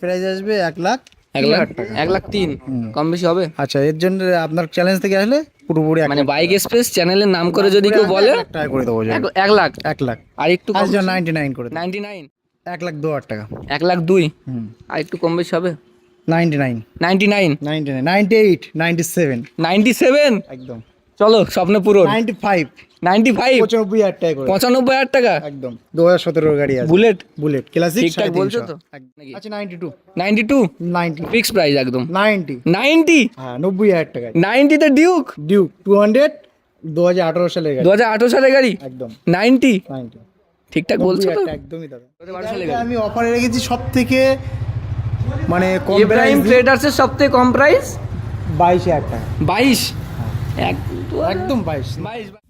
Price আসবে 1,03,000 টাকা। 1,03,000 কম বেশি হবে? আচ্ছা, এর জন্য আপনার চ্যালেঞ্জ থেকে আসলে পুরোপুরি মানে বাইক এক্সপ্রেস চ্যানেলের নাম করে যদি কেউ বলে 1,00,000 টাকা করে দেবো। 1,00,000 1,00,000 আর একটু কম 99 করে দেবো। 99 1,02,000 টাকা। 1,02,000 আর একটু কম বেশি হবে? 99 99 99 98 97 97 একদম। চলো স্বপ্ন পূরণ। 95 95 95,000 টাকা করে 95,000 টাকা একদম। 2017 গাড়ি আছে, বুলেট বুলেট ক্লাসিক। ঠিকঠাক বলছো তো? আচ্ছা 92 92 90 ফিক্স প্রাইস একদম 90 90 হ্যাঁ 90,000 টাকা। 90 তে ডিউক ডিউক 200 2018 সালের গাড়ি 2018 সালের গাড়ি একদম। 90 90 ঠিকঠাক বলছো তো? একদমই দাদা। 2012 সালের এটা আমি অফারে রেখেছি সব থেকে মানে কম ইব্রাহিম প্রাইস, ট্রেডার্সের সবথেকে কম প্রাইস 22,000 টাকা 22 একদম 22। 22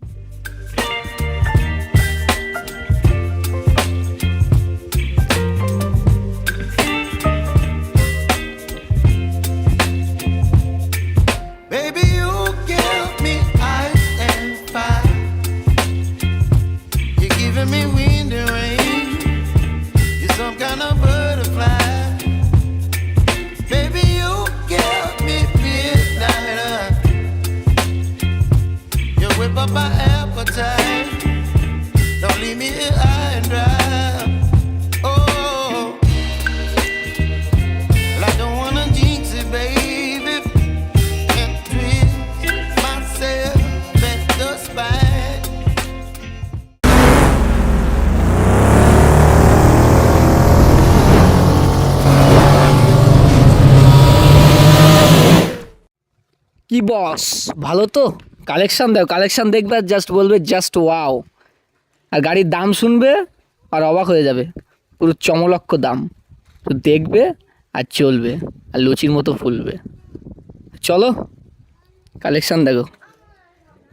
Baby, you give me ice and fire. You're giving me wind and rain. You're some kind of butterfly. Baby, you give me midnight. You whip up my appetite. Don't leave me here high and dry. Oh, well, I don't wanna jinx it, baby. And twist myself at the spine. কি বস ভালো তো? Collection দাও, collection দেখবে আর just বলবে just wow, আর গাড়ির দাম শুনবে আর অবাক হয়ে যাবে। পুরো চমলক্ষ দাম, তো দেখবে আর চলবে আর লুচির মতো ফুলবে। চলো কালেকশন দেখো।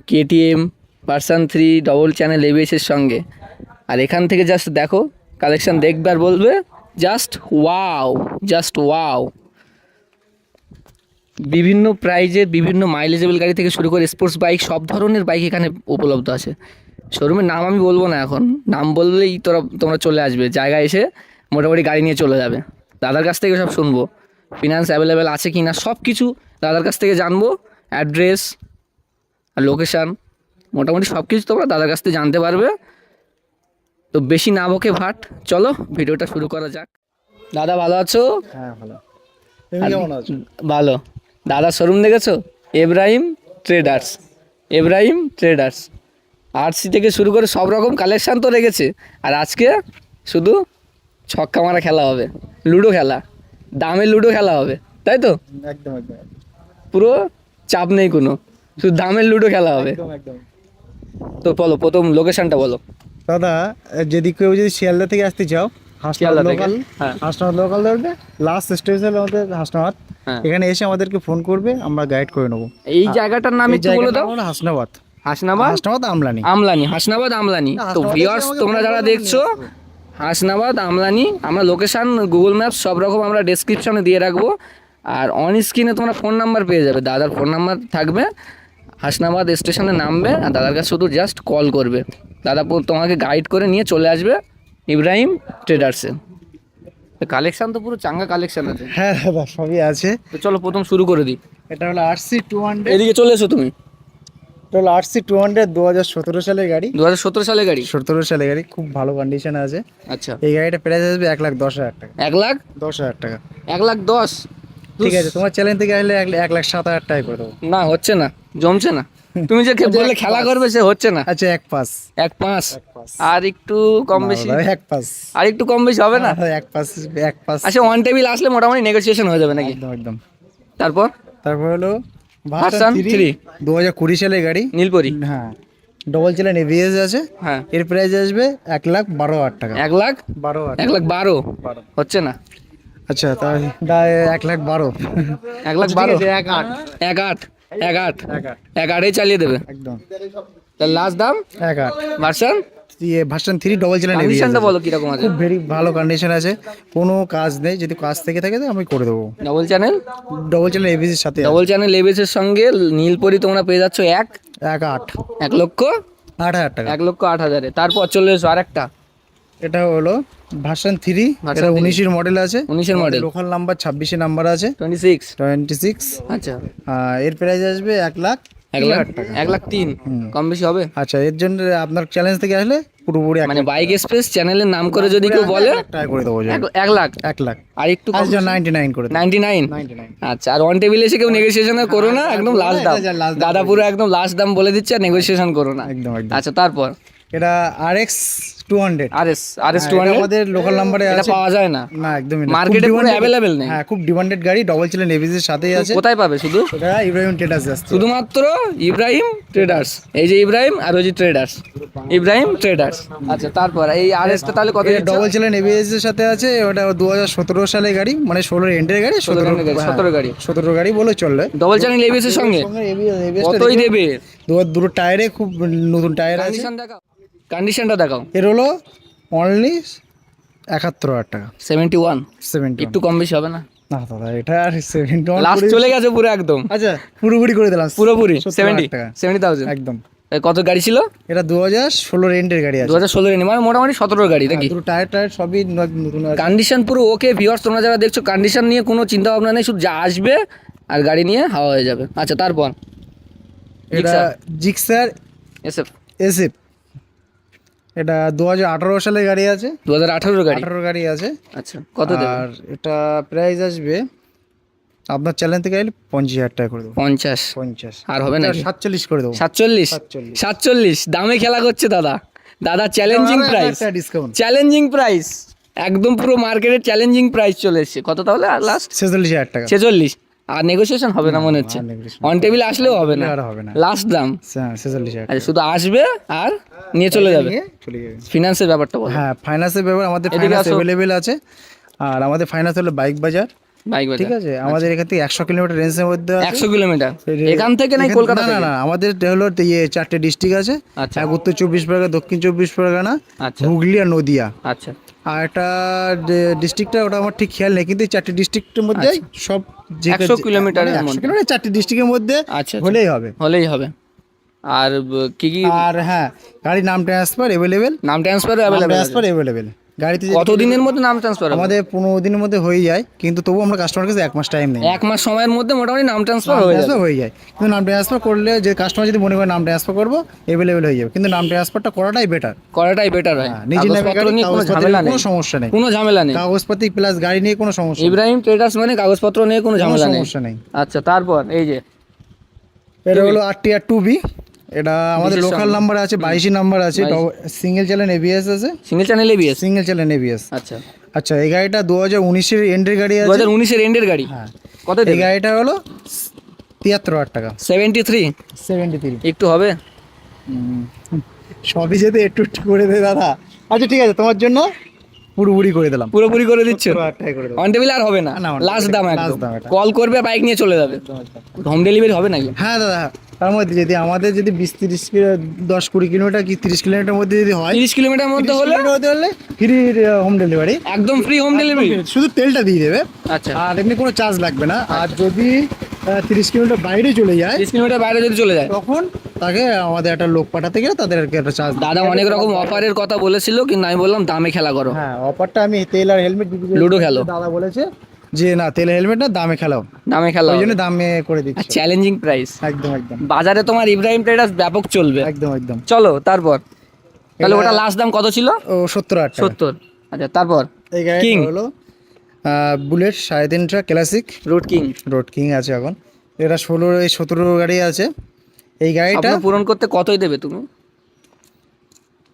কেটিএম ভার্সন 3 ডবল চ্যানেল এবিএসের সঙ্গে, আর এখান থেকে জাস্ট দেখো কালেকশন দেখবে আর বলবে জাস্ট ওয়াও, জাস্ট ওয়াও। বিভিন্ন প্রাইজের বিভিন্ন মাইলেজেবল গাড়ি থেকে শুরু করে স্পোর্টস বাইক, সব ধরনের বাইক এখানে উপলব্ধ আছে। শোরুমের নাম আমি বলবো না এখন, নাম বললেই তোমরা চলে আসবে, জায়গায় এসে মোটামুটি গাড়ি নিয়ে চলে যাবে। দাদার কাছ থেকে সব শুনবো, ফিনান্স অ্যাভেলেবেল আছে কি না সব কিছু দাদার কাছ থেকে জানবো। অ্যাড্রেস আর লোকেশান মোটামুটি সব কিছু তোমরা দাদার কাছ থেকে জানতে পারবে। তো বেশি না বকে ভাট, চলো ভিডিওটা শুরু করা যাক। দাদা ভালো আছো? হ্যাঁ ভালো। তুমি কেমন আছো? ভালো। দাদার শোরুম দেখেছো? Ibrahim traders, Ibrahim traders. RC থেকে শুরু করে সব রকম কালেকশান তো রেখেছে। আর আজকে শুধু ছক্কা মারা খেলা হবে, লুডো খেলা, দামে লুডো খেলা হবে, তাই তো? একদম একদম পুরো চাপ নেই কোনো, শুধু দামের লুডো খেলা হবে। একদম একদম। তো বলো প্রথম লোকেশনটা বলো। দাদা যদি কেউ যদি শিয়ালদা থেকে আসতে চাও, হাসনাবাদ শিয়ালদা থেকে? লোকাল, হ্যাঁ। হাসনাবাদ লোকাল ধরবে, লাস্ট স্টেশন আমাদের হাসনাবাদ। হ্যাঁ। এখানে এসে আমাদেরকে ফোন করবে, আমরা গাইড করে নেবো। এই জায়গাটার নাম এই একটু বলে জায়গাটার দাও। নাম হলো হাসনাবাদ। হাসনাবাদ হাসনাবাদ আমলানি। আমলানি, হাসনাবাদ আমলানি। তো হাসনাবাদে ভিউয়ার্স এসে আমাকে তোমরা ফোন যারা করবে, দেখছো হাসনাবাদ আমলানি, আমরা লোকেশান গুগল ম্যাপস সব রকম আমরা ডেসক্রিপশনে দিয়ে রাখবো। আর অন স্ক্রিনে তোমরা ফোন নাম্বার পেয়ে যাবে, দাদার ফোন নাম্বার থাকবে। হাসনাবাদ স্টেশনে নামবে আর দাদার কাছে শুধু জাস্ট কল করবে, দাদা তোমাকে গাইড করে নিয়ে চলে আসবে ইব্রাহিম ট্রেডার্সে। কালেকশান তো পুরো চাঙ্গা কালেকশান আছে। হ্যাঁ দাদা সবই আছে। তো চলো প্রথম শুরু করে দিই। এটা হলো আরসি 200, এদিকে চলে এসো তুমি। এটা হলো আরসি 200 2017 সালের গাড়ি। 2017 সালে গাড়ি? 17 সালের গাড়ি, খুব ভালো কন্ডিশন আছে। আচ্ছা, এই গাড়িটা প্রাইস আসবে 1,10,000 টাকা। 1,10,000 টাকা। 1,10,000 ঠিক আছে, তোমার চ্যালেঞ্জ থেকে আসলে 1,07,000 টাকা করে দেবো। না হচ্ছে না, জমছে না। তুমি যে বললে খেলা করবে সে হচ্ছে না। আচ্ছা 1,5,000 1,5,000 আর একটু কম বেশি, 1,5,000 আর একটু কম বেশি হবে না? 1,5,000 আচ্ছা ওয়ান টেবিল আসলে মোটামুটি নেগোসিয়েশন হয়ে যাবে নাকি? একদম একদম। তারপর তারপর হলো ভার্সন 3 2020 সালের গাড়ি, নীলপরি। হ্যাঁ ডবল চ্যানেল এবিএস আছে। হ্যাঁ, এর প্রাইস আসবে 1,12,000 টাকা। 1,12,000 12,000 1,12,000 হচ্ছে না? আচ্ছা তাই 1,12,000 1,12,000 1,08,000 1,8,000 চালিয়ে দেবে একদম। তার লাস্ট দাম 1,08,000 version. Version 3 double channel ABS. কন্ডিশনটা বলো কিরকম আছে? খুব ভেরি ভালো কন্ডিশন আছে, কোনো কাজ নেই। যদি কাজ থেকে থাকে তো আমি করে দেবো। Double channel, double channel ABS এর সাথে ডবল চ্যানেল এবিএসের সঙ্গে নীলপরি তোমরা পেয়ে যাচ্ছ 1,08,000 1,08,000 টাকা। 1,08,000। তারপর চলে এসো আরেকটা। এটা হলো ভার্সন 3, Version এটা 3 19-এর মডেল আছে, 19-এর মডেল, লোকাল নাম্বার 26 নাম্বার আছে, 26। 26। আচ্ছা, এর প্রাইস আসবে 1,03,000 টাকা। 1,03,000 কম বেশি হবে? আচ্ছা, এর জন্য আপনার চ্যালেঞ্জ থেকে আসলে পুরোপুরি মানে বাইক এক্সপ্রেস চ্যানেলের নাম করে যদি কেউ বলে 1,00,000 টাকা করে দেবো। 1 লাখ 1 লাখ আর একটু কম, আচ্ছা 99 করে দেবো। 99। 99। আচ্ছা, আর অন টেবিল এসে কেউ নেগোসিয়েশন করো না, একদম লাস্ট দাম। এটা last দাম দাদা পুরো একদম লাস্ট দাম বলে দিচ্ছে, আর নেগোসিয়েশন করো না। একদম একদম। আচ্ছা, তারপর এটা RX 200। আরএস এটা 200 আমাদের লোকাল নাম্বারে এটা আছে। পাওয়া যায় না না, একদমই না। মার্কেটে, খুব পুরো demanded- অ্যাভেলেবেল নেই। হ্যাঁ, খুব ডিমান্ডেড গাড়ি, ডবল চ্যানেল এবিসির সাথেই আছে। কোথায় পাবে? শুধু এটা ইব্রাহিম ট্রেডার্স আছে। শুধুমাত্র ইব্রাহিম ট্রেডার্স। এই যে ইব্রাহিম আর ওই যে ট্রেডার্স, ইব্রাহিম ট্রেডার্স। আচ্ছা, তারপর এই আরএসটা তাহলে কত দিচ্ছে? ডবল চ্যানেল এবিএস এর সাথে আছে। ওটা 2017 সালে গাড়ি, মানে 16 এন্ডের গাড়ি, 17 গাড়ি। 17 গাড়ি বলে চলবে। ডবল চ্যানেল এবিএস এর সঙ্গে কতই দেবে? দুটো টায়ারে খুব নতুন টায়ার আছে। কন্ডিশন দেখাও, কন্ডিশনটা দেখাও। এর হলো অনলি 71,000 টাকা। 71। 70 একটু কম বেশি হবে না? না দাদা, এটা আর 71 লাস্ট চলে গেছে পুরো একদম, আচ্ছা পুরোপুরি করে দিলাম, পুরোপুরি 70,000 টাকা 70,000। একদম। কত গাড়ি ছিল? এটা 2016 এন্ডের গাড়ি আছে। 2016 এর, মানে মোটামুটি 17 গাড়ি নাকি? দুটো টায়ার সবই নতুন আছে। কন্ডিশন পুরো ওকে। ভিউয়ার্স, তোমরা যারা দেখছো, কন্ডিশন নিয়ে কোনো চিন্তা ভাবনা নেই, শুধু যা আসবে আর গাড়ি নিয়ে হাওয়া হয়ে যাবে। আচ্ছা, তারপর এটা জিক্সার এসএফ এসএফ, এটা 2018 সালের গাড়ি আছে, 2018 গাড়ি। 18 গাড়ি আছে। আচ্ছা, কত দেবে? আর এটা প্রাইস আসবে আপনার চ্যানেল থেকে এলে 50,000 টাকা করে দেবো। 50 50 আর হবে নাকি? 47 করে দেবো। 47। 47 47 দামে খেলা করছে দাদা। দাদা challenging price, discount challenging price, একদম পুরো মার্কেটের চ্যালেঞ্জিং প্রাইস চলে এসেছে। কত তাহলে লাস্ট? 46,000 টাকা। 46। আর নেগোসিয়েশন হবে না মনে হচ্ছে, আর negotiation অন টেবিল আসলেও হবে না, আর হবে না। লাস্ট দাম। 46,000 আচ্ছা, শুধু আসবে আর নিয়ে চলে যাবে। চলে যাবে। ফিনান্সের ব্যাপারটা বলো। হ্যাঁ, ফাইন্যান্সের ব্যাপার আমাদের এদিকে ফাইন্যান্স আসো। অ্যাভেলেবেল আছে। আর আমাদের ফাইন্যান্স হলো বাইক বাজার, বাইক ঠিক আছে। আমাদের এখান থেকে 100 কিলোমিটার রেঞ্জের মধ্যে আছে। 100 কিলোমিটার এখান থেকে নাই? কলকাতা না থেকে? না, আমাদের হলো 4টে ডিস্ট্রিক্ট আছে। আচ্ছা। এক উত্তর 24 পরগনা, দক্ষিণ 24 পরগনা, আচ্ছা হুগলি আর নদিয়া। আচ্ছা আর একটা ডিস্ট্রিক্টটা ওটা আমার ঠিক খেয়াল নেই, কিন্তু এই 4টে ডিস্ট্রিক্টের মধ্যে সব 100 কিলোমিটারের মধ্যে। 100 কিলোমিটার 4টে ডিস্ট্রিক্টের মধ্যে আচ্ছা, হলেই হবে। হলেই হবে। আর কি কি আর হ্যাঁ, গাড়ির নাম ট্রান্সফার অ্যাভেলেবেল, নাম ট্রান্সফার অ্যাভেলেবল? ট্রান্সফার অ্যাভেলেবেল গাড়িতে। কত দিনের মধ্যে নাম ট্রান্সফার হবে? আমাদের 15 দিনের মধ্যে হয়ে যায়, কিন্তু তবু আমরা কাস্টমার কাছে 1 মাস টাইম নেই। 1 মাস সময়ের মধ্যে মোটামুটি নাম ট্রান্সফার হয়ে যাবে। হয়ে যায়, কিন্তু নাম ট্রান্সফার করলে যে কাস্টমার যদি মনে করে নাম ট্রান্সফার করবো, অ্যাভেলেবেল হয়ে যাবে। কিন্তু নাম ট্রান্সফারটা করাটাই বেটার, করাটাই বেটার হয়। নিজের নামে কাগজপত্র গাড়ি, নিয়ে কোনো কাগজপত্র ঝামেলা নিয়ে নেই, কোনো সমস্যা নেই। কোনো ঝামেলা নেই। কাগজপাতি প্লাস গাড়ি নিয়ে কোনো সমস্যা নেই। ইব্রাহিম ট্রেডার্স মানে কাগজপত্র নিয়ে কোনো ঝামেলা নেই। সমস্যা নেই। আচ্ছা, তারপর এই যে এটা হলো RTR 2B, এটা আমাদের বিশেষ লোকাল সঙ্গে। নাম্বার আছে, 22 নাম্বার আছে, 22 সিঙ্গেল চ্যানেল ABS আছে, single channel ABS. Single channel ABS। আচ্ছা, আচ্ছা, এই গাড়িটা 2019-এর এন্ডের গাড়ি আছে। 2019 এর এন্ডের গাড়ি। হ্যাঁ, কত এই দেবে? গাড়িটা হলো 73,000 টাকা। 73। 73 একটু হবে? সবই যেতে একটু একটু করে দে দাদা। আচ্ছা ঠিক আছে, তোমার জন্য পুরোপুরি করে দিলাম। পুরোপুরি করে দিচ্ছ? 70,000 টাকা করে দেবো। অন টেবিল আর হবে না, না, on লাস্ট table, দাম last একদম। দাম এটা। কল করবে, বাইক নিয়ে চলে যাবে। হোম ডেলিভারি হবে নাকি? হ্যাঁ দাদা, তার মধ্যে যদি আমাদের যদি 20-30 10-20 কিলোমিটার কি 30 কিলোমিটার মধ্যে যদি হয়, 30 কিলোমিটার মধ্যে হলে ফ্রি হোম ডেলিভারি, একদম ফ্রি হোম ডেলিভারি। শুধু তেলটা দিয়ে দেবে, আচ্ছা, আর এমনি কোনো চার্জ লাগবে না। আর যদি 30 কিলোমিটার বাইরে চলে যায়, 30 কিলোমিটার বাইরে যদি চলে যায়, তখন তাকে আমাদের একটা লোক পাঠাতে গেলে তাদেরকে একটা চার্জ। দাদা অনেক রকম অফারের কথা বলেছিল, কিন্তু আমি বললাম দামে খেলা করো। হ্যাঁ, অফারটা আমি তেল আর হেলমেট লুডো খেলো। দাদা বলেছে যে না, তেল হেলমেট না, দামে খেলাও, দামে খেলা ওই হবে। জন্য দামে করে আর দিচ্ছি। Challenging price. একদম একদম বাজারে তোমার ইব্রাহিম ট্রেডার্স ব্যাপক চলবে। একদম একদম। চলো তারপর, তাহলে এটা- ওটা লাস্ট দাম কত ছিল? ও 70,000 টাকা। 70। আচ্ছা, তারপর এই গাড়ি কিং, হলো bullet 3.5 classic road king. Road king আছে এখন। এটা 17 গাড়ি আছে। এই গাড়িটা স্বপ্ন পূরণ করতে কতই দেবে তুমি?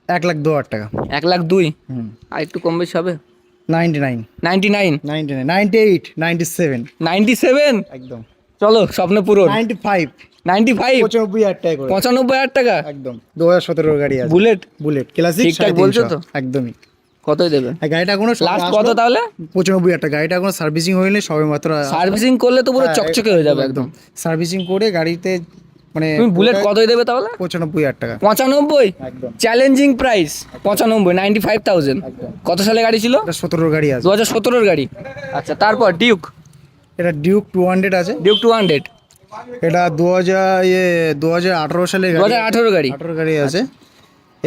1,02,000 টাকা। 1,02,000। হুম, আর একটু কম বেশি হবে? 99 99, 99 98 97 97। একদম। চলো স্বপ্ন পূরণ। 95 95, 95,000 টাকা করে 95,000 টাকা। একদম। 2017 গাড়ি আছে, বুলেট বুলেট ক্লাসিক ঠিকঠাক বলছো তো? একদমই। কতই দেবে? আর গাড়িটা কোনো লাস্ট কত তাহলে? 95,000 টাকা। গাড়িটা কোনো সার্ভিসিং হয়নি, সবে মাত্র সার্ভিসিং করলে তো পুরো হ্যাঁ, চকচকে হয়ে যাবে একদম। সার্ভিসিং করে গাড়িতে মানে তুমি বুলেট কতই দেবে তাহলে? 95,000 টাকা 95। একদম। Challenging price 95, 95,000। কত সালে গাড়ি ছিল? এটা 17 গাড়ি আছে। 2017 গাড়ি। আচ্ছা, তারপর ডিউক, এটা ডিউক 200 আছে। ডিউক 200, এটা 2018 সালে গাড়ি, 2018 গাড়ি। 18 গাড়ি আছে।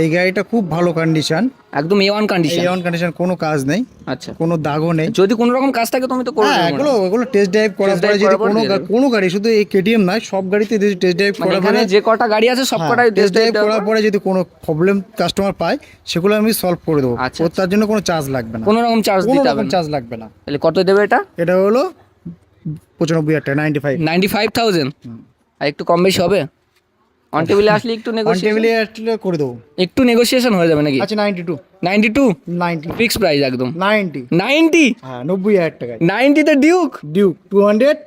এই গাড়িটা খুব ভালো কন্ডিশন, একদম A1 কন্ডিশন। এই কন্ডিশন, কোনো কাজ নেই, আচ্ছা, কোনো দাগও নেই। যদি কোনো রকম কাজ থাকে তুমি তো করে হ্যাঁ, দেবে এগুলো টেস্ট ড্রাইভ করার Test drive পরে যদি করার পর কোনো দিয়ে দেবে। কোনো গাড়ি, শুধু এই কেটিএম নয়, সব গাড়িতে যদি টেস্ট ড্রাইভ মানে করার এখানে পরে, যে কটা গাড়ি আছে সব কটাই টেস্ট ড্রাইভ করার পরে যদি কোনো প্রবলেম কাস্টমার পায়, সেগুলো আমি সলভ করে দেবো। আচ্ছা, ওর তার জন্য কোনো চার্জ লাগবে না, কোনো রকম চার্জ কোনো দিতে হবে রকম না। চার্জ লাগবে না। তাহলে কত দেবে এটা? এটা হলো 95,000 টাকা, 95। 95,000। আর একটু কম বেশি হবে? অন টেবিলে আসলে একটু অন নেগোসিয়েশন, টেবিলে করে দেবো। একটু নেগোসিয়েশন হয়ে যাবে নাকি? আচ্ছা, 92, 92 ফিক্স প্রাইস একদম। 90, 90 হ্যাঁ, 90,000 টাকায় 90 তে ডিউক, ডিউক 200,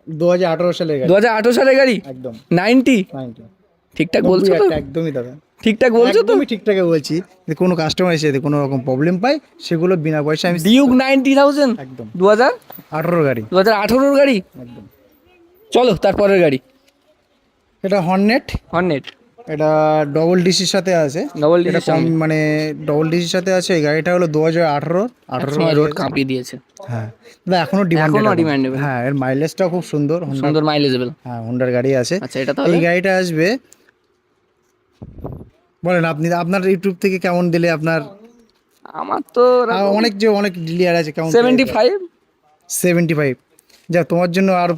2018 সালের গাড়ি, 2018 সালের গাড়ি, একদম 90। 90। ঠিকঠাক বলছো তো? 90,000 টাকা, একদমই দাদা, ঠিকঠাক বলছো তো? একদমই ঠিকঠাকই বলছি। যদি কোনো কাস্টমার এসে যদি কোনো রকম প্রবলেম পায়, সেগুলো বিনা পয়সা আমি ডিউক 90,000, একদম 2018 গাড়ি, গাড়ি। একদম। চলো তারপরের গাড়ি, এটা হর্নেট, হর্নেট এটা ডবল ডিসির সাথে আছে। ডবল এটা ডিসি কম মানে ডবল ডিসির সাথে আছে। এই গাড়িটা হলো 2018 সময় রোড কাঁপিয়ে দিয়েছে, হ্যাঁ দাদা, এখনো ডিমান্ড, এখনো demandable। হ্যাঁ, এর মাইলেজটাও খুব সুন্দর, Honda, সুন্দর মাইলেজেবল। হ্যাঁ, হোন্ডার গাড়ি আছে। আচ্ছা, এটা তাহলে এই গাড়িটা আসবে, বলেন আপনি আপনার ইউটিউব থেকে কেমন দিলে আপনার, আমার তো অনেক ডিলিয়ার আছে, কেমন 75। 75, যা তোমার জন্য আর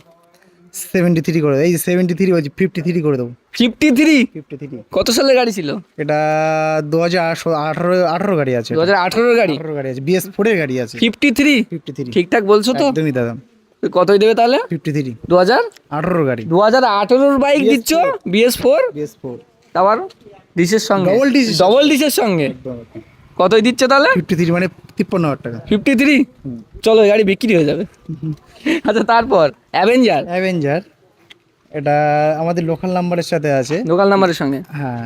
73 করে দেবো। এই 73 বলছি, 53 করে দেবো, 53 53। কত সালের গাড়ি ছিল? এটা 2018 গাড়ি আছে, 2018 গাড়ি, 18 গাড়ি আছে, BS4 এর গাড়ি আছে। 53 53, ঠিকঠাক বলছো তো? একদমই দাদা, কতই দেবে তাহলে? 53, 2018 গাড়ি, 2018 বাইক দিচ্ছ BS4, BS4 আবার ডিসের সঙ্গে, ডবল ডিস, ডবল ডিসের সঙ্গে কতই দিচ্ছে তাহলে? 53 মানে 53,000 টাকা। 53। চলো এই গাড়ি বিক্রি হয়ে যাবে। আচ্ছা, তারপর অ্যাভেঞ্জার, এটা আমাদের লোকাল নাম্বারের সাথে আছে, লোকাল নাম্বারের সঙ্গে, হ্যাঁ,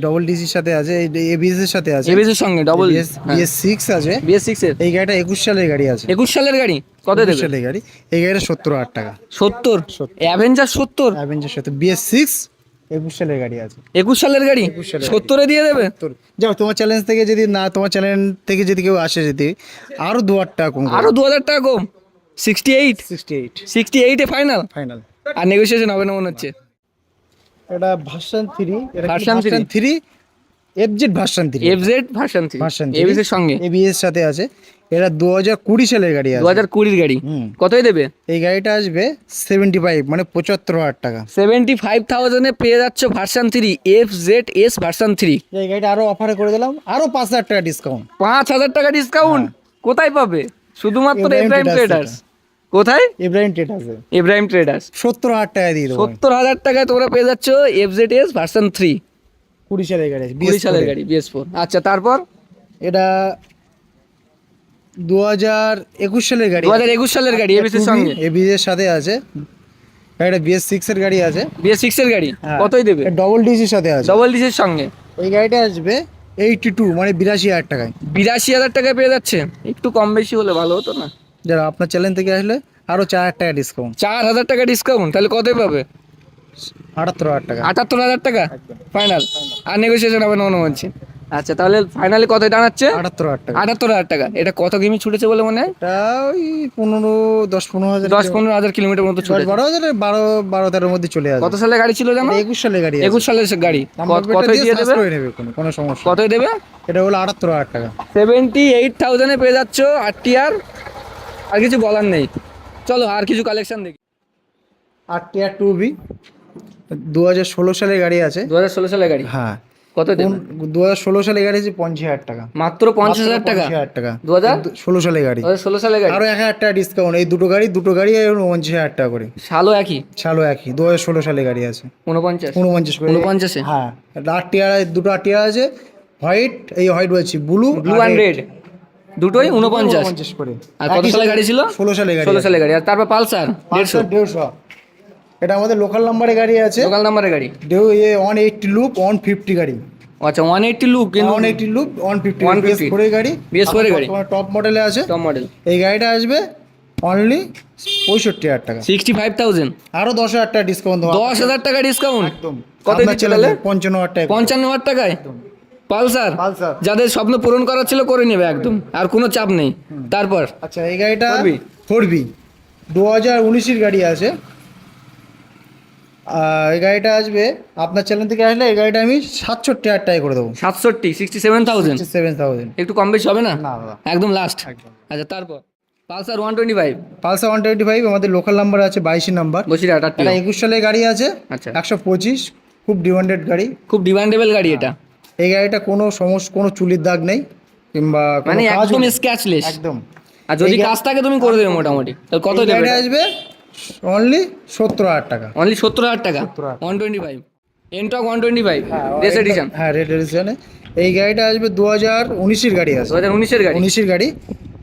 ডবল ডিসির সাথে আছে, এবিএস এর সাথে আছে, এবিএস এর সঙ্গে ডবল BS6 আছে। BS6 এর এই গাড়িটা 21 সালের গাড়ি আছে, 21 সালের গাড়ি। কত 21 দেবে? সালের গাড়ি। এই গাড়িটা 70,000 টাকা। 70 অ্যাভেঞ্জার 70, অ্যাভেঞ্জার সাথে BS6 21 সালের গাড়ি আছে। 21 সালের গাড়ি 21 সালের 70 এ দিয়ে দেবে? যাও, তোমার চ্যালেঞ্জ থেকে যদি না, তোমার চ্যালেঞ্জ থেকে যদি কেউ আসে, যদি আরো 2,000 টাকা কম, আরো 2000 টাকা কম, 68 68 এ ফাইনাল। ফাইনাল। আর নেগোসিয়েশন হবে না মনে হচ্ছে। এটা ভার্সন 3, এটা Version version 3, FZ version 3, FZ version 3 version ABS এর সঙ্গে, ABS সাথে আছে। এটা 2020 সালের গাড়ি আছে, 2020 গাড়ি। হুম। কতই দেবে? এই গাড়িটা আসবে 75 মানে 75,000 টাকা। 75,000 এ পেয়ে যাচ্ছ ভার্সন 3 FZS ভার্সন 3। এই গাড়িটা আরো অফারে করে দিলাম, আরো 5,000 টাকা ডিসকাউন্ট। 5,000 টাকা ডিসকাউন্ট কোথায় পাবে? শুধুমাত্র ইব্রাহিম ইব্রাহিম Traders ট্রেডার্স। কোথায়? ইব্রাহিম ট্রেডার্সে ইব্রাহিম ট্রেডার্স। 70,000 টাকা দিয়ে দেবো। 70,000 টাকায় তোমরা পেয়ে যাচ্ছ FZS ভার্সন 3, 20 সালের গাড়ি আছে, 20 সালের গাড়ি BS4। আচ্ছা, তারপর এটা 2021 সালের গাড়ি, 2021 সালের গাড়ি এবিএস এর সঙ্গে, ABS এর সাথে আছে। এটা BS6 এর গাড়ি আছে, BS6 এর গাড়ি। কতই দেবে? ডবল ডিসির সাথে আছে। ডবল ডিসের সঙ্গে এই গাড়িটা আসবে 82 মানে 82,000 টাকায়। 82,000 টাকায় পেয়ে যাচ্ছে। একটু কম বেশি হলে ভালো হতো না? যারা আপনার চ্যানেল থেকে আসলে আরো 4,000 টাকা ডিসকাউন্ট, 4,000 টাকা ডিসকাউন্ট, তাহলে কতই পাবে? 78,000 টাকা। 78,000 টাকা ফাইনাল। আর নেগোসিয়েশন হবে না মনে হচ্ছে। আচ্ছা, তাহলে ফাইনালি কতই দাঁড়াচ্ছে? 78,000 টাকা। 78,000 টাকা। এটা কত কিমি ছুটেছে বলে মনে হয়? এটা ওই 10-15,000, 10-15,000 কিলোমিটার মতো ছুটেছে। 12,000, 12-13 মধ্যে চলে আসবে। কত সালে গাড়ি ছিল জানো? 21 সালের গাড়ি আছে। 21 সালের গাড়ি। নাম্বার প্লেটটা কতই দিয়ে সার্চ দেবে? করে নেবে, কোনো সমস্যা নেই। কতই দেবে? এটা হলো 78,000 টাকা। 78,000 এ পেয়ে যাচ্ছ RTR। আর কিছু বলার নেই। চলো আর কিছু কালেকশন দেখি। RTR 2B 2016 সালের গাড়ি আছে। 2016 সালের গাড়ি। হ্যাঁ, কত দেবে? 2016 সালের গাড়ি আছে 50,000 টাকা। মাত্র 50,000 টাকা। 50,000 টাকা। 2016 সালের গাড়ি। 2016 সালের গাড়ি। আরো 1,000 টাকা ডিসকাউন্ট। এই দুটো গাড়ি 49,000 টাকা করে। সালও একই। চালো একই। 2016 সালের গাড়ি আছে 49 করে। 49 এ। হ্যাঁ, RTR দুটো RTR আছে, হোয়াইট, এই হোয়াইট বলছি, ব্লু অ্যান্ড রেড দুটোই 49 করে। আর কত সালের গাড়ি ছিল? 16 সালের গাড়ি। 16 সালের গাড়ি। আর তারপর পালসার 150। এটা আমাদের লোকাল নাম্বারে গাড়ি আছে, লোকাল নাম্বারের গাড়ি। 180 লুপ 150 গাড়ি। আচ্ছা, 180 লুক কিন্তু 180 লুপ 150 150 করে গাড়ি। BS4 এর গাড়ি। টপ মডেলে আছে। Top model. এই গাড়িটা আসবে অনলি 65,000 টাকা। 65,000। আরো 10,000 টাকা ডিসকাউন্ট দেওয়া। 10,000 টাকা ডিসকাউন্ট। একদম। কত আপনার দিচ্ছে চ্যানেলে তাহলে? 55,000 টাকা। 55,000 টাকায় পালসার। পালসার। যাদের স্বপ্ন পূরণ করার ছিল করে নেবে একদম, আর কোনো চাপ নেই। তারপর আচ্ছা, এই গাড়িটা 4B 2019 এর গাড়ি আছে। এই গাড়িটা আসবে আপনার চ্যানেল থেকে আসলে এই গাড়িটা আমি 67,000 টাকা করে দেবো। 67, 67,000। 67,000 একটু কম বেশি হবে না? না দাদা, একদম লাস্ট। একদম। আচ্ছা তারপর পালসার 125 পালসার 125 আমাদের লোকাল নাম্বার আছে 22 নাম্বার। বসিরহাট আর এটা 21 সালের গাড়ি আছে। আচ্ছা। 125, খুব ডিমান্ডেড গাড়ি। খুব ডিমান্ডেবল গাড়ি এটা, এই গাড়িটা কোনো সমস্যা, কোনো চুলির দাগ নেই কিংবা কোনো মানে কাজও একদম নেই। স্ক্র্যাচলেস। একদম। আর যদি এই গা- কাজ থাকে তুমি করে দেবে মোটামুটি। তাহলে কত এই দেবে? গাড়িটা আসবে অনলি 70,000 টাকা। অনলি 70,000 টাকা। 70,000 125 এনটক 125 রেস এডিশন। হ্যাঁ, রেড এডিশনে। এই গাড়িটা আসবে 2019 গাড়ি আছে। 2019 এর গাড়ি। 19 গাড়ি।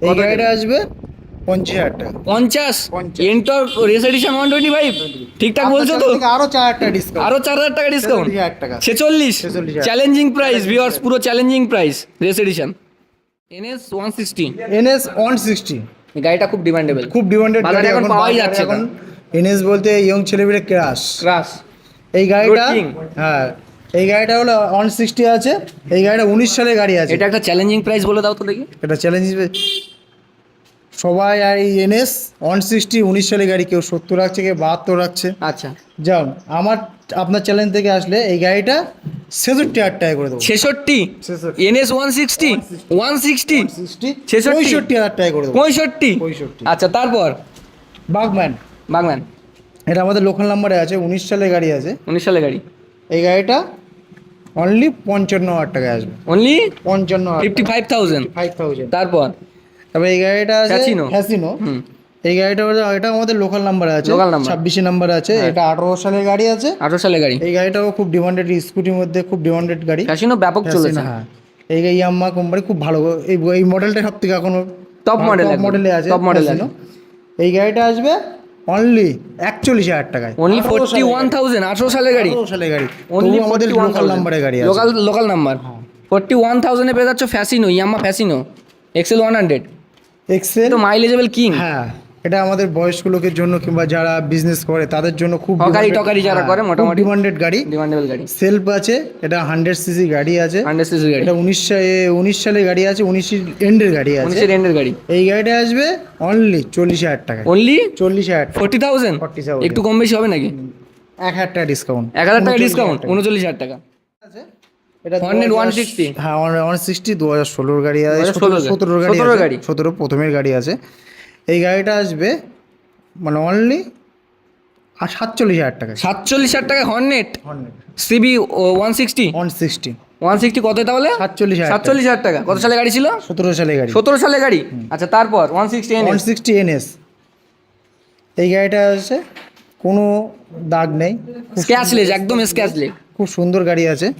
এই কত গাড়িটা আসবে 50,000 টাকা। 50 50 এনটক রেস এডিশন 125। ঠিকঠাক বলছো তো? আপনার থেকে আরো 4,000 টাকা ডিসকাউন্ট। আরো 4,000 টাকা ডিসকাউন্ট। 46,000 টাকা। 46 চ্যালেঞ্জিং প্রাইস ভিউয়ার্স, পুরো challenging price race edition. NS 160 NS 160 এই গাড়িটা খুব ডিমান্ডেবল, খুব ডিমান্ডেড বাজারে গাড়ি। এখন পাওয়াই বাজারে যাচ্ছে এখন না। NS বলতে ইয়ং ছেলেমেয়ের ক্রাশ। ক্রাশ। এই গাড়িটা Road King। হ্যাঁ, এই গাড়িটা হলো 160 আছে। এই গাড়িটা 19 সালের গাড়ি আছে। এটা একটা চ্যালেঞ্জিং প্রাইস বলে দাও তো দেখি। এটা চ্যালেঞ্জ সবাই। আর এই NS 160 19 সালের গাড়ি, কেউ 70 রাখছে, কেউ 72 রাখছে। আচ্ছা যাও, আপনার চ্যালেঞ্জ থেকে আসলে এই গাড়িটা 66,000 টাকা করে দেবো। 66 66 NS 160 160 66 65,000 টাকা করে দেবো। 65। 65। আচ্ছা তারপর বাগম্যান, বাগম্যান এটা আমাদের লোকাল নাম্বারে আছে, 19 সালের গাড়ি আছে। 19 সালের গাড়ি। এই গাড়িটা অনলি 55,000 টাকায় আসবে। অনলি 55,000, 55,000। 5,000। তারপর তবে এই গাড়িটা আছে ফ্যাসিনো। ফ্যাসিনো। হুম। এই গাড়িটা এটা আমাদের লোকাল নাম্বার আছে, Local number। 26 নাম্বার আছে। হ্যাঁ। এটা 18 সালের গাড়ি আছে। 18 সালের গাড়ি। এই গাড়িটাও খুব ডিমান্ডেড, স্কুটির মধ্যে খুব ডিমান্ডেড গাড়ি। ফ্যাশনও ব্যাপক চলেছে। ফ্যাসিনো, হ্যাঁ। এই ইয়াম্মা কোম্পানি খুব ভালো। এই মডেলটা সব থেকে এখনো Top model একদম। মডেলে আছে। Top model Fascino. এই গাড়িটা আসবে অনলি 41,000 টাকায়। অনলি 41,000 18 সালের গাড়ি। 18 সালের গাড়ি। অনলি তবু আমাদের লোকাল নাম্বারের গাড়ি আছে। Local number. 41,000 এ পেয়ে যাচ্ছ ফ্যাসিনো, ইয়ামা ফ্যাসিনো XL 100। এক্সেল। তো মাইলেজেবল কিং। হ্যাঁ, এটা আমাদের বয়স্ক লোকের জন্য কিংবা যারা বিজনেস করে তাদের জন্য খুব হকারি টকারি যারা করে মোটামুটি ডিমান্ডেড গাড়ি। ডিমান্ডেবল গাড়ি। সেলফ আছে, এটা 100 সিসি গাড়ি আছে। 100 সিসি গাড়ি। এটা 19 সালের গাড়ি আছে, 19 এন্ডের গাড়ি আছে। 19 এর গাড়ি। এই গাড়িটা আসবে অনলি 40,000 টাকা। অনলি 40,000 টাকা। 40,000। 40,000 একটু কম বেশি হবে নাকি? 1,000 টাকা ডিসকাউন্ট। 1,000 টাকা ডিসকাউন্ট, 39,000 টাকা। আছে। এটা Hornet 160। হ্যাঁ, 160 2016 গাড়ি আছে। 2016 17 গাড়ি গাড়ি। 17 প্রথমের গাড়ি আছে। এই গাড়িটা আসবে মানে অনলি 47,000 টাকা। 47,000 টাকা হর্নেট Hornet CB 160। 160 160 কত তাহলে? 47,000 47,000 টাকা। কত সালে গাড়ি ছিল? 17 সালের গাড়ি। 17 সালের গাড়ি। আচ্ছা তারপর 160 NS। 160 NS। এই গাড়িটা আছে, কোনো দাগ নেই, স্ক্র্যাচলেস, একদম স্ক্র্যাচলেস। খুব সুন্দর গাড়ি আছে।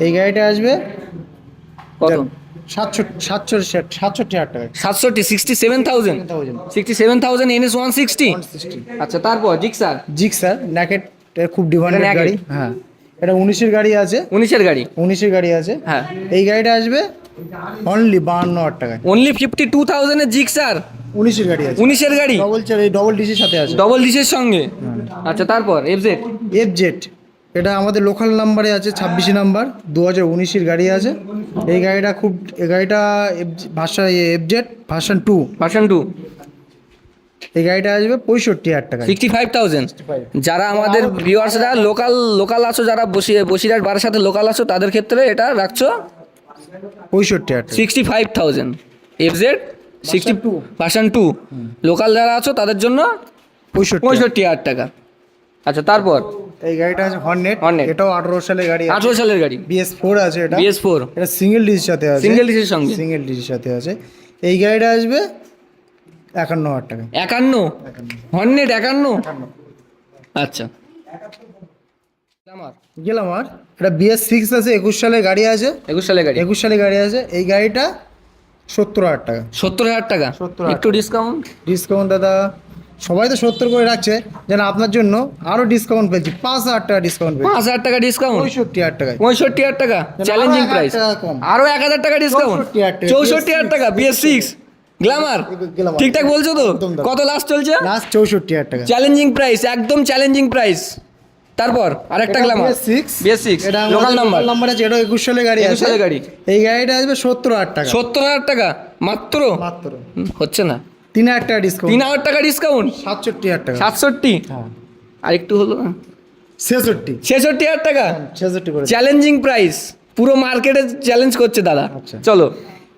এই গাড়িটা আসবে কত? 67,000 টাকা। 67,000 67,000 NS 160। 160 আচ্ছা তারপর জিক্সার। জিক্সার ন্যাকেট, খুব ডিমান্ডেড এটা naked। গাড়ি। হ্যাঁ, এটা 19 গাড়ি আছে। 19 এর গাড়ি। 19 গাড়ি আছে। হ্যাঁ। এই গাড়িটা আসবে অনলি 52,000 টাকায়। অনলি 52,000 এর জিক্সার। 19 গাড়ি আছে। 19 এর গাড়ি ডবল ডিসির সাথে আছে। ডবল ডিশের সঙ্গে। আচ্ছা তারপর FZ। FZ, এটা আমাদের লোকাল নাম্বারে আছে, 26 নাম্বার, 2019 গাড়ি আছে। এই গাড়িটা FZ ভার্সন 2। ভার্সন 2। এই গাড়িটা আসবে 65,000 টাকা। 65,000। যারা আমাদের ভিউয়ার্সরা লোকাল আছো, যারা বসিরহাট বারাসাতে লোকাল আছো, তাদের ক্ষেত্রে এটা রাখছো 65,000 টাকা। 65,000 FZ 60 2। ভার্সন 2। লোকাল যারা আছো তাদের জন্য 65,000। 65,000 টাকা। আচ্ছা তারপর এই গাড়িটা আছে Hornet। Hornet। এটাও 18 সালের গাড়ি আছে। 18 সালের গাড়ি। BS4 আছে। এটা BS4 এটা সিঙ্গেল ডিসির সাথে আছে। সিঙ্গেল ডিশের সঙ্গে। সিঙ্গেল ডিসির সাথে আছে। এই গাড়িটা আসবে 51,000 টাকা। 51 হর্নেট 51। আচ্ছা গেলাম। আর এটা BS6 আছে, 21 সালের গাড়ি আছে। 21 সালের গাড়ি। 21 সালের গাড়ি আছে। এই গাড়িটা 70,000 টাকা। 70,000 টাকা। 70,000 একটু ডিসকাউন্ট। ডিসকাউন্ট দাদা, সবাই তো 70 করে রাখছে, যেন আপনার জন্য আরো ডিসকাউন্ট পেয়েছি, 5,000 টাকা ডিসকাউন্ট পেয়েছি। 5,000 টাকা ডিসকাউন্ট। 65,000 টাকায়। 65,000 টাকা চ্যালেঞ্জিং 1,000 প্রাইস। টাকা কম। আরো 1,000 টাকা ডিসকাউন্ট। 64,000 টাকা BS6 গ্ল্যামার। Glamour। ঠিকঠাক বলছো তো? একদম দাদা। কত লাস্ট চলছে? লাস্ট 64,000 টাকা। চ্যালেঞ্জিং প্রাইস, একদম চ্যালেঞ্জিং প্রাইস। তারপর আরেকটা গ্ল্যামার BS6 এটা লোকাল নাম্বার। নাম্বার আছে, এটা 21 সালের গাড়ি 21 আছে। সালের গাড়ি। এই গাড়িটা আসবে 70,000 টাকা। 70,000 টাকা মাত্র। মাত্র হচ্ছে না। 3,000 টাকা ডিসকাউন্ট। 3,000 টাকা ডিসকাউন্ট। 67,000 টাকা। 67। হ্যাঁ। আর একটু হলো না। 66,000 টাকা 66 করে চ্যালেঞ্জিং প্রাইস, পুরো মার্কেটে চ্যালেঞ্জ করছে দাদা। আচ্ছা। চলো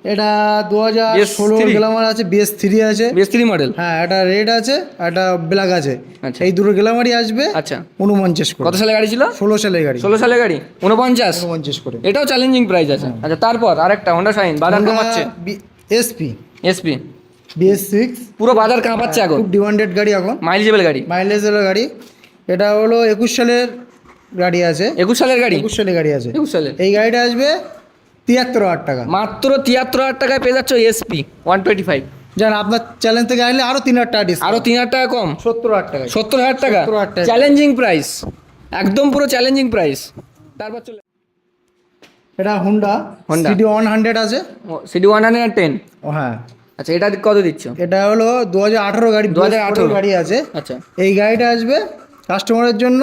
এটা 2016 BS3 গ্ল্যামার আছে, BS3 আছে, BS3 মডেল। হ্যাঁ এটা রেড আছে, একটা ব্ল্যাক আছে। আচ্ছা। এই দুটো গ্ল্যামারই আসবে আচ্ছা 49 করে। কত সালে গাড়ি ছিল? 16 সালের গাড়ি, 16 সালে গাড়ি 49। 49 করে। এটাও চ্যালেঞ্জিং প্রাইস আছে। আচ্ছা তারপর আরেকটা হোন্ডা শাইন, বাজার কাঁপাচ্ছে। এসপি এসপি BS6 পুরো বাজার কাঁপাচ্ছে এখন, খুব ডিমান্ডেড গাড়ি এখন, মাইলেজেবল গাড়ি। মাইলেজের গাড়ি। এটা হলো 21 সালের গাড়ি আছে, 21 সালের গাড়ি, 21 সালের গাড়ি আছে। 21 সালের এই গাড়িটা আসবে 73,000 টাকা। মাত্র 73,000 টাকায় পেয়ে যাচ্ছ এসপি 125। জান আপনার চ্যালেঞ্জ থেকে আসলে আরো 3,000 টাকা ডিসকাউন্ট, আরো 3,000 টাকা কম, 70,000 টাকা। 70,000 টাকা 70,000 টাকা। চ্যালেঞ্জিং প্রাইস, একদম পুরো চ্যালেঞ্জিং প্রাইস। তারপর চলে এটা হুন্ডা Honda। সিডি 100 আছে। সিডি 110। ও হ্যাঁ, আচ্ছা এটা কত দিচ্ছ? এটা হলো 2018 গাড়ি, 2018 গাড়ি আছে। আচ্ছা এই গাড়িটা আসবে কাস্টমারের জন্য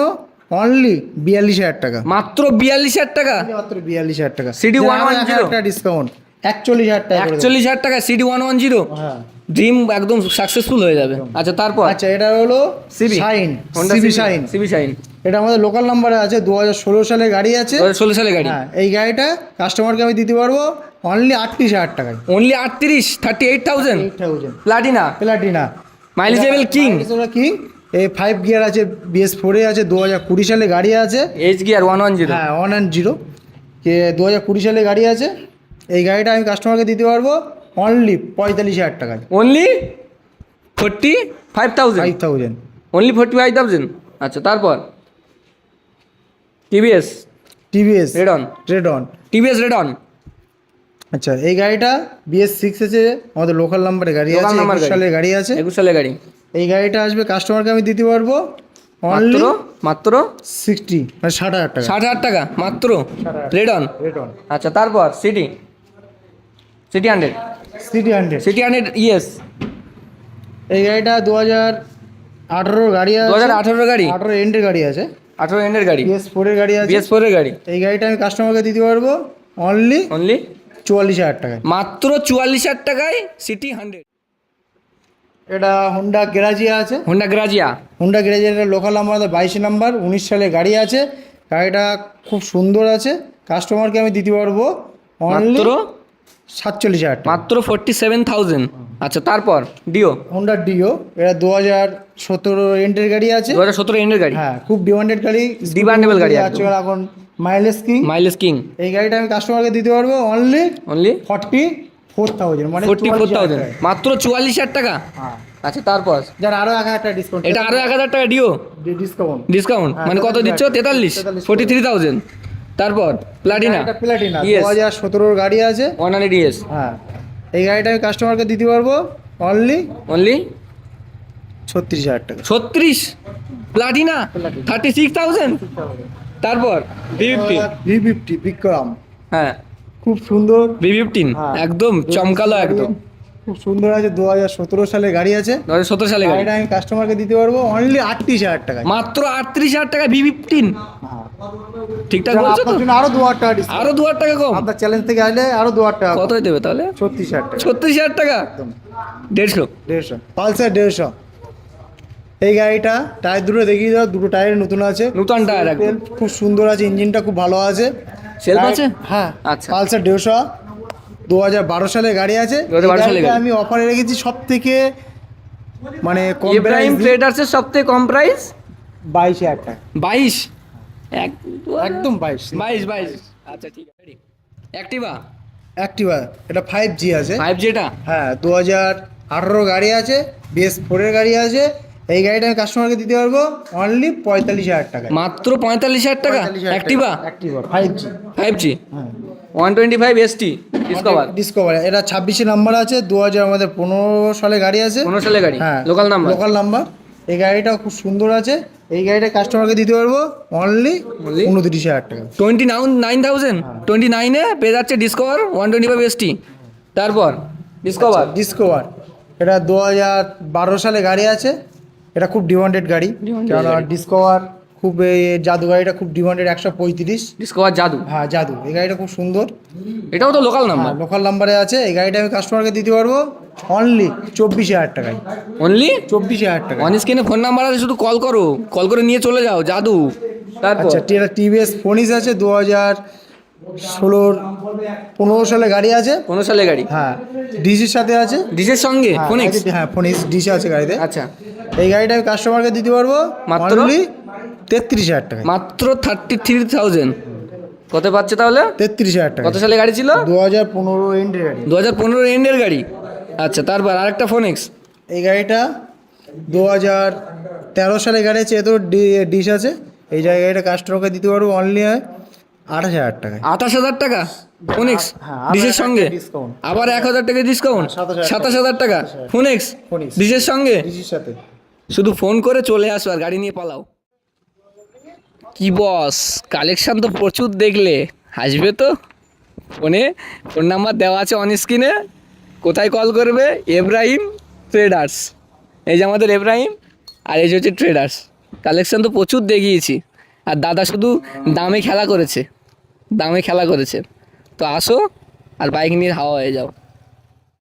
অনলি 42,000 টাকা, মাত্র 42,000 টাকা, মাত্র 42,000 টাকা। CD যার 110 একটা ডিসকাউন্ট 41,000 টাকা করে দেবো। 41,000 টাকা সিডি 110। হ্যাঁ। ড্রিম একদম সাকসেসফুল হয়ে যাবে। আচ্ছা তারপর আচ্ছা এটা হলো CB shine, Honda CB shine. CB shine এটা আমাদের লোকাল নাম্বারে আছে, 2016 সালের গাড়ি আছে। 2016 সালে গাড়ি। হ্যাঁ, এই গাড়িটা কাস্টমারকে আমি দিতে পারবো অনলি 38,000 টাকায়। অনলি 38,000 8,000 প্লাটিনা প্লাটিনা মাইলেজেবল কিং। কিং এই 5 গিয়ার আছে, BS4 আছে, 2020 সালে গাড়ি আছে। H gear 110। হ্যাঁ 110 কে 2020 সালে গাড়ি আছে। এই গাড়িটা আমি কাস্টমারকে দিতে পারবো অনলি 45,000 টাকায়। অনলি 45,000। 5,000 অনলি 45,000। আচ্ছা তারপর TVS TVS radon, radon. TVS radon আচ্ছা এই গাড়িটা BS6 আছে, আমাদের লোকাল নাম্বারে গাড়ি Local আছে, number 21 সালের গাড়ি আছে। 21 সালে গাড়ি। এই গাড়িটা আসবে কাস্টমারকে আমি দিতে পারবো অনলি মাত্র 60 মানে 60,000 টাকা। 60,000 টাকা মাত্র 60,000 রেডন। রেডন আচ্ছা তারপর সিটি 100 সিটি 100। সিটি 100 ইএস এই গাড়িটা 2018 গাড়ি আছে, 2018 গাড়ি, 18 এন্ডের গাড়ি আছে, 18 এন্ডের গাড়ি, BS4 এর গাড়ি আছে। BS4 এর গাড়ি। এই গাড়িটা আমি কাস্টমারকে দিতে পারবো অনলি অনলি 44,000 টাকায়। মাত্র 44,000 টাকায় সিটি 100। এটা হোন্ডা গ্রাজিয়া আছে, হোন্ডা গ্রাজিয়া হোন্ডা গ্রাজিয়ার লোকাল নাম্বার 22 নাম্বার, 19 সালে গাড়ি আছে। গাড়িটা খুব সুন্দর আছে, কাস্টমারকে আমি দিতে পারবো অনলি মাত্র 47,000 টাকা। মাত্র 47,000। আচ্ছা তারপর ডিও হোন্ডা ডিও, এটা 2017 এন্ডের গাড়ি আছে। 2017 এন্ডের গাড়ি, হ্যাঁ খুব ডিমান্ডেড গাড়ি, Demandable গাড়ি আছে এখন মাইলেজ কিং। Mileage king. এই গাড়িটা আমি কাস্টমারকে দিতে পারবো অনলি অনলি 44,000 মানে 44,000 মাত্র 44,000 টাকা। হ্যাঁ, আচ্ছা তারপর যার আরো 1,000 টাকা ডিসকাউন্ট, এটা আরো 1,000 টাকা ডিও ডিসকাউন্ট। ডিসকাউন্ট, হ্যাঁ, মানে কত দিচ্ছ? 43, 43 43,000। তারপর প্লাটিনা এটা প্লাটিনা Yes। 2017 গাড়ি আছে। 100 ইএস হ্যাঁ, এই গাড়িটা আমি কাস্টমারকে দিতে পারবো অনলি অনলি 36,000 টাকা। 36 প্লাটিনা 36,000। তারপর V50 V50 বিক্রম, হ্যাঁ খুব সুন্দর। V15 হ্যাঁ। একদম চমকালো, একদম খুব সুন্দর আছে, 2017 সালে গাড়ি আছে। 2017 সালে গাড়ি। গাড়িটা আমি কাস্টমারকে দিতে পারবো অনলি 38,000 টাকা। মাত্র 38,000 টাকা V15। ঠিকঠাক বলছো তো? আপনার জন্য আরো 2,000 টাকা ডিসকাউন্ট, আরো 2,000 টাকা কম। আপনার চ্যালেঞ্জ থেকে আসলে আরো 2,000 টাকা কতই দেবে তাহলে? 36,000 টাকা। 36,000 টাকা 150। 150 পালসার 150। এই গাড়িটা টায়ার দুটো দেখিয়ে দাও, দুটো টায়ার নতুন আছে, নতুন টায়ার একদম। সেলফ খুব সুন্দর আছে, ইঞ্জিনটা খুব ভালো আছে। সেলফ গাড়ি- আছে? হ্যাঁ আচ্ছা। পালসার 150 2012 সালে গাড়ি আছে। 2012 সালে গাড়িটা গাড়ি। আমি অফারে রেখেছি সব থেকে মানে কম ইব্রাহিম প্রাইস, ট্রেডার্সের সবথেকে কম প্রাইস 22,000 টাকা, 22। একদম 22। 22। আচ্ছা ঠিক আছে। অ্যাক্টিভা অ্যাক্টিভা এটা 5G আছে। 5 যেটা হ্যাঁ 2018 গাড়ি আছে, BS4 এর গাড়ি আছে। এই গাড়িটা আমি কাস্টমারকে দিতে পারবো অনলি 45,000 টাকা। মাত্র 45,000 টাকা অ্যাক্টিভা অ্যাক্টিভা 5G। 5G হ্যাঁ 125 ST ডিসকভার। ডিসকভার এটা 26 নাম্বার আছে, 2000 আমাদের 15 সালে গাড়ি আছে। 15 সালে গাড়ি, হ্যাঁ লোকাল নাম্বার। Local number. এই গাড়িটা খুব সুন্দর আছে। এই গাড়িটা কাস্টমারকে দিতে পারবো অনলি Only? 29,000 টাকা। 29,000 29 এ পেয়ে যাচ্ছে ডিসকভার 125 ST। তারপর ডিসকভার ডিসকভার এটা 2012 সালে গাড়ি আছে। এটা খুব ডিমান্ডেড গাড়ি, Demanded কারণ গাড়ি। ডিসকভার খুব এই জাদু গাড়িটা খুব ডিমান্ডেড, 135। ডিসকভার জাদু, হ্যাঁ জাদু, এই গাড়িটা খুব সুন্দর, এটাও তো লোকাল নাম্বার। লোকাল নাম্বারে আছে। এই গাড়িটা আমি কাস্টমারকে দিতে পারবো অনলি 24,000 টাকায়। অনলি 24,000 টাকা। অন স্ক্রিনে ফোন নাম্বার আছে, শুধু কল করো, কল করে নিয়ে চলে যাও। জাদু তারপর আচ্ছা টিভিএস ফোনিস আছে 2016-15 সালে গাড়ি আছে। 15 সালে গাড়ি, হ্যাঁ ডিসির সাথে আছে। ডিজের সঙ্গে ফোনিক্স। হ্যাঁ ফোনিস ডিসি আছে গাড়িতে। আচ্ছা, এই গাড়িটা আমি কাস্টমারকে দিতে পারবো মাত্র? only 33,000 টাকা। মাত্র 33,000 কত পাচ্ছে তাহলে? 33,000 টাকা। কত সালে গাড়ি ছিল? 2015 এন্ডের গাড়ি। 2015 এন্ডের গাড়ি। আচ্ছা, তারপর আরেকটা ফোনিক্স। এই গাড়িটা 2013 সালে গাড়ি আছে, এত ডিশ আছে। এই গাড়িটা কাস্টমারকে দিতে পারবো অনলি 28,000 টাকা। 28,000 টাকা ফোনিক্স হ্যাঁ, ডিজের সঙ্গে, discount। আবার 1,000 টাকা ডিসকাউন্ট, 27,000 টাকা ফোনিক্স Phoenix। ডিজের সঙ্গে। ডিসির সাথে। শুধু ফোন করে চলে আসো আর গাড়ি নিয়ে পালাও। কি বস, কালেকশন তো প্রচুর, দেখলে আসবে তো। ফোন নাম্বার দেওয়া আছে অন স্ক্রিনে, কোথায় কল করবে? এব্রাহিম ট্রেডার্স। এই যে আমাদের এব্রাহিম, আর এই যে হচ্ছে ট্রেডার্স। কালেকশন তো প্রচুর দেখিয়েছি, আর দাদা শুধু দামে খেলা করেছে, তো আসো আর বাইক নিয়ে হাওয়া হয়ে যাও।